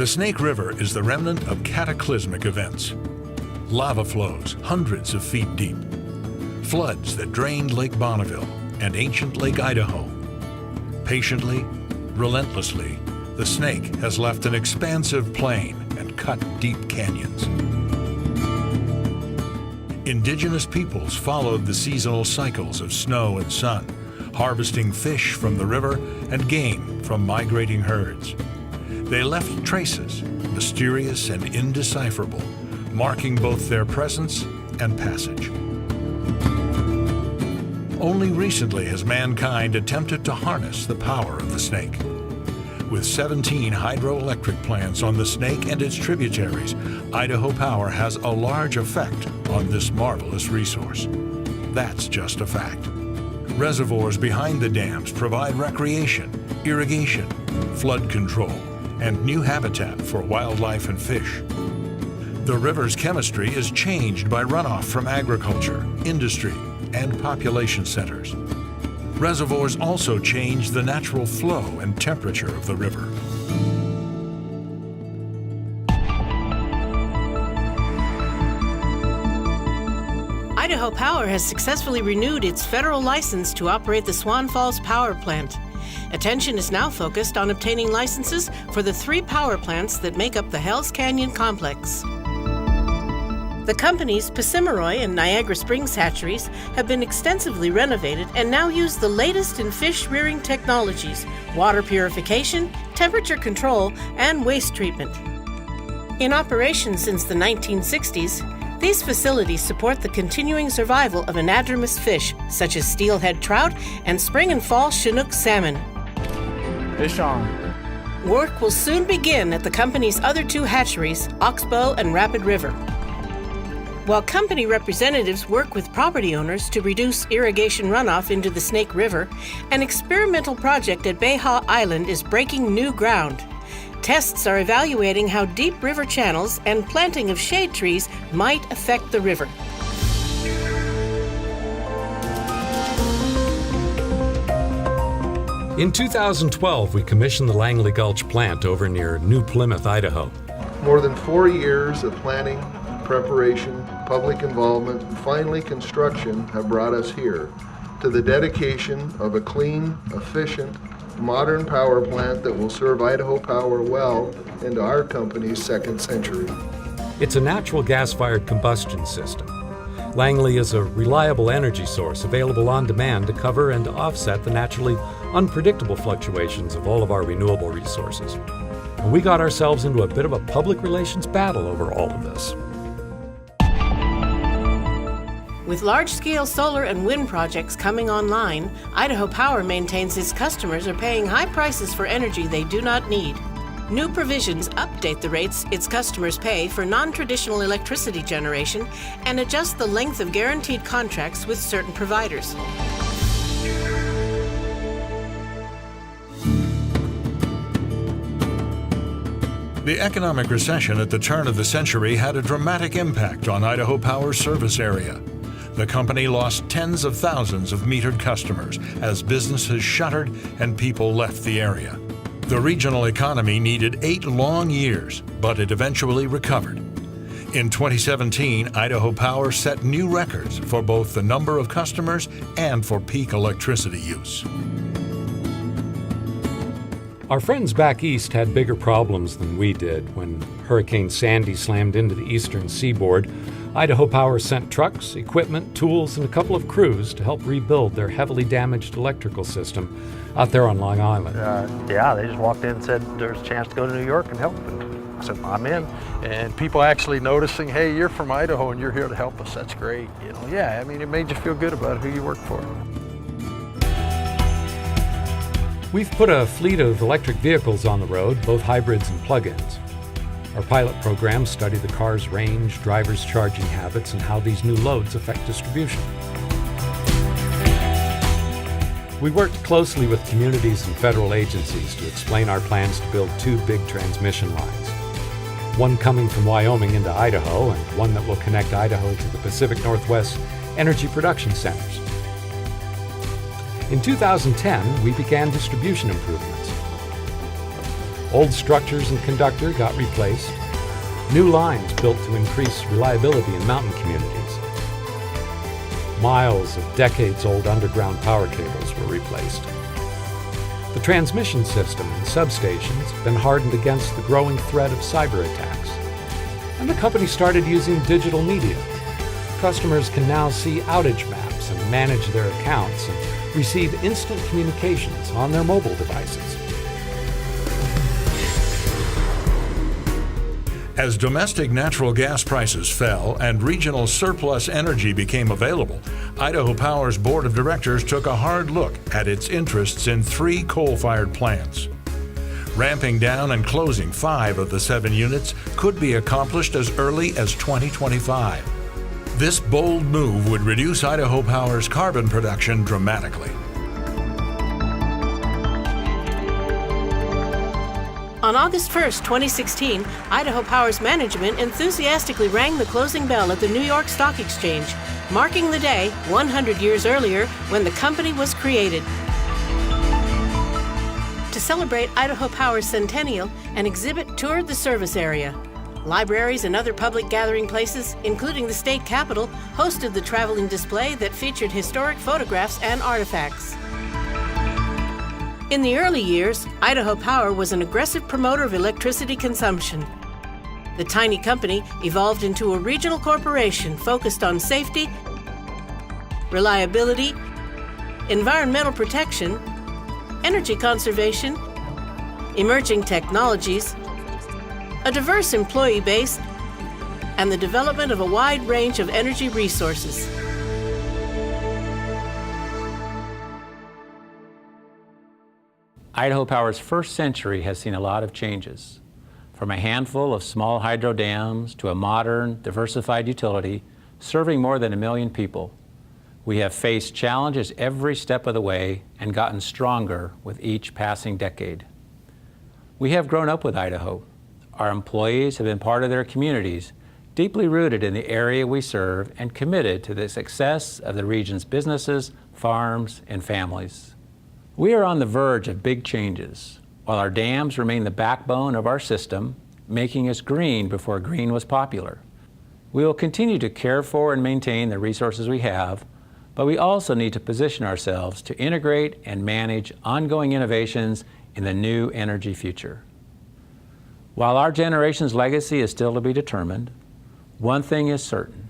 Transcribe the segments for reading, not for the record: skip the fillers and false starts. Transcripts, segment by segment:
The Snake River is the remnant of cataclysmic events. Lava flows hundreds of feet deep. Floods that drained Lake Bonneville and ancient Lake Idaho. Patiently, relentlessly, the Snake has left an expansive plain and cut deep canyons. Indigenous peoples followed the seasonal cycles of snow and sun, harvesting fish from the river and game from migrating herds. They left traces, mysterious and indecipherable, marking both their presence and passage. Only recently has mankind attempted to harness the power of the Snake. With 17 hydroelectric plants on the Snake and its tributaries, Idaho Power has a large effect on this marvelous resource. That's just a fact. Reservoirs behind the dams provide recreation, irrigation, flood control, and new habitat for wildlife and fish. The river's chemistry is changed by runoff from agriculture, industry, and population centers. Reservoirs also change the natural flow and temperature of the river. Idaho Power has successfully renewed its federal license to operate the Swan Falls Power Plant. Attention is now focused on obtaining licenses for the 3 power plants that make up the Hells Canyon complex. The company's Pacimiroy and Niagara Springs hatcheries have been extensively renovated and now use the latest in fish rearing technologies, water purification, temperature control, and waste treatment. In operation since the 1960s, these facilities support the continuing survival of anadromous fish such as steelhead trout and spring and fall Chinook salmon. Fish on. Work will soon begin at the company's other 2 hatcheries, Oxbow and Rapid River. While company representatives work with property owners to reduce irrigation runoff into the Snake River, an experimental project at Bayha Island is breaking new ground. Tests are evaluating how deep river channels and planting of shade trees might affect the river. In 2012, we commissioned the Langley Gulch plant over near New Plymouth, Idaho. More than 4 years of planning, preparation, public involvement, and finally construction have brought us here to the dedication of a clean, efficient, modern power plant that will serve Idaho Power well into our company's 2nd century. It's a natural gas-fired combustion system. Langley is a reliable energy source available on demand to cover and to offset the naturally unpredictable fluctuations of all of our renewable resources. And we got ourselves into a bit of a public relations battle over all of this. With large-scale solar and wind projects coming online, Idaho Power maintains its customers are paying high prices for energy they do not need. New provisions update the rates its customers pay for non-traditional electricity generation and adjust the length of guaranteed contracts with certain providers. The economic recession at the turn of the century had a dramatic impact on Idaho Power's service area. The company lost tens of thousands of metered customers as businesses shuttered and people left the area. The regional economy needed 8 long years, but it eventually recovered. In 2017, Idaho Power set new records for both the number of customers and for peak electricity use. Our friends back east had bigger problems than we did. When Hurricane Sandy slammed into the eastern seaboard, Idaho Power sent trucks, equipment, tools, and a couple of crews to help rebuild their heavily damaged electrical system out there on Long Island. Yeah, they just walked in and said there's a chance to go to New York and help. And I said, I'm in. And people actually noticing, hey, you're from Idaho and you're here to help us. That's great. You know, yeah, I mean, it made you feel good about who you work for. We've put a fleet of electric vehicles on the road, both hybrids and plug-ins. Our pilot programs study the car's range, drivers' charging habits, and how these new loads affect distribution. We worked closely with communities and federal agencies to explain our plans to build 2 big transmission lines. One coming from Wyoming into Idaho, and one that will connect Idaho to the Pacific Northwest energy production centers. In 2010, we began distribution improvements. Old structures and conductor got replaced. New lines built to increase reliability in mountain communities. Miles of decades-old underground power cables were replaced. The transmission system and substations have been hardened against the growing threat of cyber attacks. And the company started using digital media. Customers can now see outage maps and manage their accounts and receive instant communications on their mobile devices. As domestic natural gas prices fell and regional surplus energy became available, Idaho Power's board of directors took a hard look at its interests in 3 coal-fired plants. Ramping down and closing 5 of the 7 units could be accomplished as early as 2025. This bold move would reduce Idaho Power's carbon production dramatically. On August 1st, 2016, Idaho Power's management enthusiastically rang the closing bell at the New York Stock Exchange, marking the day 100 years earlier when the company was created. To celebrate Idaho Power's centennial, an exhibit toured the service area. Libraries and other public gathering places, including the state capitol, hosted the traveling display that featured historic photographs and artifacts. In the early years, Idaho Power was an aggressive promoter of electricity consumption. The tiny company evolved into a regional corporation focused on safety, reliability, environmental protection, energy conservation, emerging technologies, a diverse employee base, and the development of a wide range of energy resources. Idaho Power's first century has seen a lot of changes. From a handful of small hydro dams to a modern, diversified utility serving more than 1 million people. We have faced challenges every step of the way and gotten stronger with each passing decade. We have grown up with Idaho. Our employees have been part of their communities, deeply rooted in the area we serve and committed to the success of the region's businesses, farms, and families. We are on the verge of big changes. While our dams remain the backbone of our system, making us green before green was popular. We will continue to care for and maintain the resources we have, but we also need to position ourselves to integrate and manage ongoing innovations in the new energy future. While our generation's legacy is still to be determined, one thing is certain.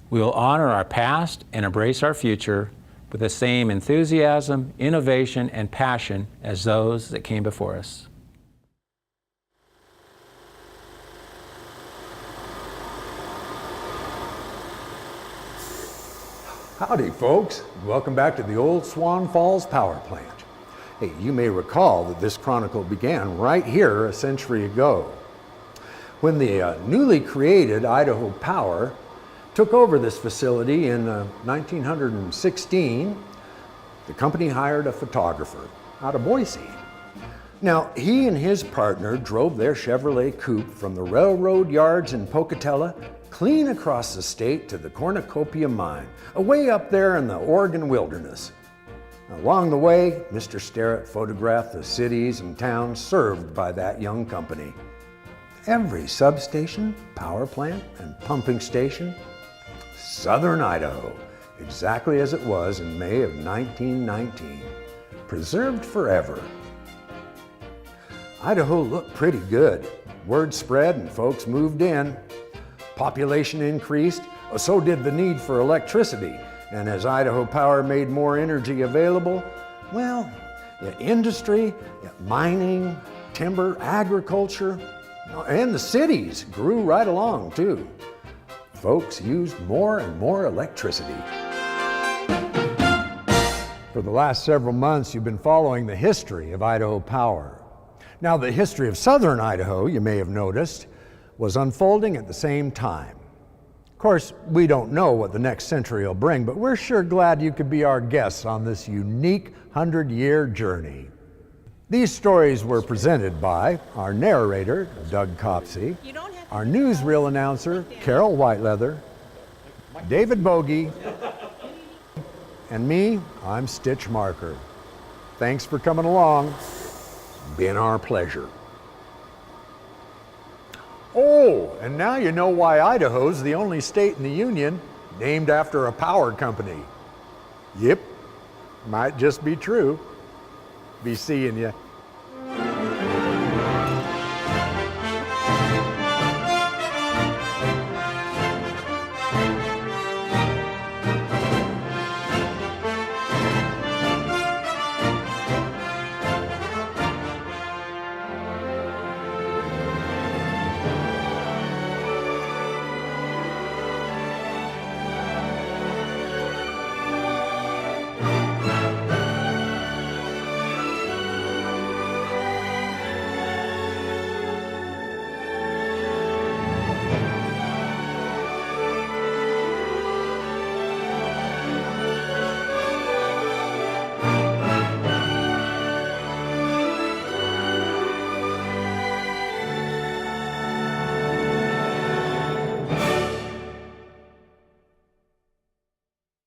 We will honor our past and embrace our future with the same enthusiasm, innovation, and passion as those that came before us. Howdy, folks. Welcome back to the old Swan Falls Power Plant. Hey, you may recall that this chronicle began right here a century ago. When the newly created Idaho Power took over this facility in 1916, the company hired a photographer out of Boise. Now, he and his partner drove their Chevrolet Coupe from the railroad yards in Pocatello clean across the state to the Cornucopia Mine, away up there in the Oregon wilderness. Along the way, Mr. Sterrett photographed the cities and towns served by that young company. Every substation, power plant, and pumping station, Southern Idaho, exactly as it was in May of 1919, preserved forever. Idaho looked pretty good. Word spread and folks moved in. Population increased, so did the need for electricity. And as Idaho Power made more energy available, well, industry, mining, timber, agriculture, and the cities grew right along too. Folks used more and more electricity. For the last several months, you've been following the history of Idaho Power. Now, the history of Southern Idaho, you may have noticed, was unfolding at the same time. Of course, we don't know what the next century will bring, but we're sure glad you could be our guests on this unique 100-year journey. These stories were presented by our narrator, Doug Copsey, our newsreel announcer, Carol Whiteleather, David Bogie, and me, I'm Stitch Marker. Thanks for coming along. Been our pleasure. Oh, and now you know why Idaho's the only state in the Union named after a power company. Yep, might just be true. Be seeing you.